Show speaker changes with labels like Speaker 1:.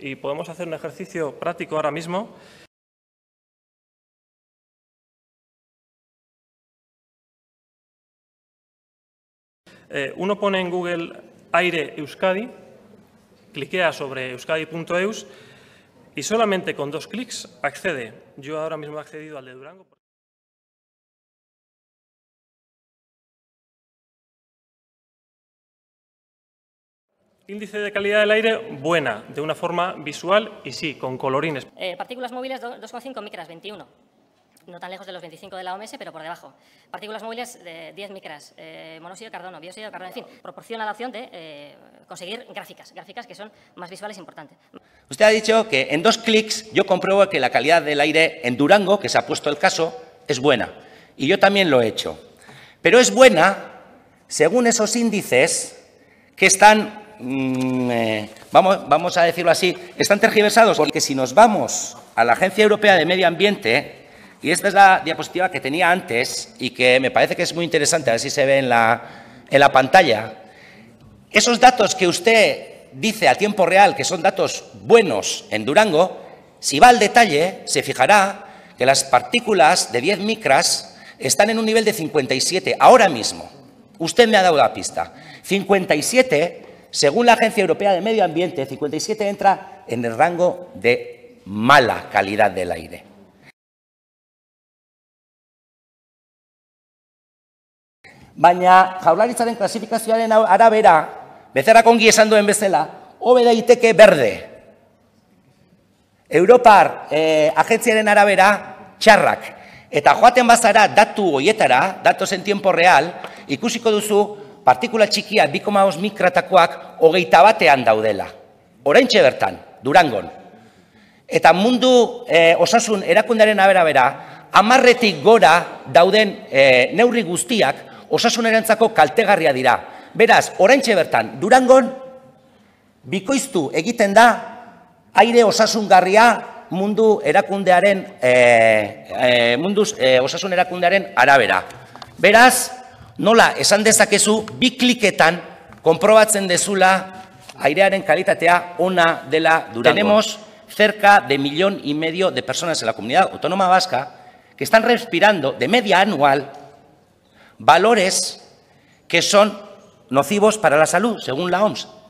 Speaker 1: y podemos hacer un ejercicio práctico ahora mismo. Uno pone en Google aire Euskadi, cliquea sobre euskadi.eus y solamente con 2 clics accede. Yo ahora mismo he accedido al de Durango. Índice de calidad del aire, buena, de una forma visual y sí, con colorines.
Speaker 2: Partículas móviles 2,5 micras, 21. No tan lejos de los 25 de la OMS, pero por debajo. Partículas móviles de 10 micras, monóxido de carbono, bióxido de carbono, en fin, proporciona la opción de conseguir gráficas que son más visuales e importantes.
Speaker 3: Usted ha dicho que en 2 clics yo compruebo que la calidad del aire en Durango, que se ha puesto el caso, es buena. Y yo también lo he hecho. Pero es buena según esos índices que están, vamos a decirlo así, están tergiversados. Porque si nos vamos a la Agencia Europea de Medio Ambiente, y esta es la diapositiva que tenía antes y que me parece que es muy interesante, a ver si se ve en la pantalla. Esos datos que usted dice a tiempo real que son datos buenos en Durango, si va al detalle, se fijará que las partículas de 10 micras están en un nivel de 57 ahora mismo. Usted me ha dado la pista. 57, según la Agencia Europea de Medio Ambiente, 57 entra en el rango de mala calidad del aire. Baina Jaurlaritzaren klasifikazioaren arabera, Becerrak ongi esan duen bezala, hobe daiteke berde. Europar agentziaren arabera txarrak. Eta joaten bazara datu horietara, datos en tiempo real, ikusiko duzu partikula txikia 2,5 mikratakoak 21ean daudela. Oraintxe bertan, Durangon. Eta mundu osasun erakundearen arabera, 10etik gora dauden neurri guztiak osasunerantzako kaltegarria dira. Beraz, oraintxe bertan, Durangon bikoiztu egiten da aire osasungarria mundu erakundearen osasun erakundearen arabera. Beraz, nola esan dezakezu 2 kliketan konprobatzen dezula airearen kalitatea ona dela Durangon. Tenemos cerca de 1,5 millones de personas en la comunidad autónoma vasca que están respirando de media anual valores que son nocivos para la salud, según la OMS.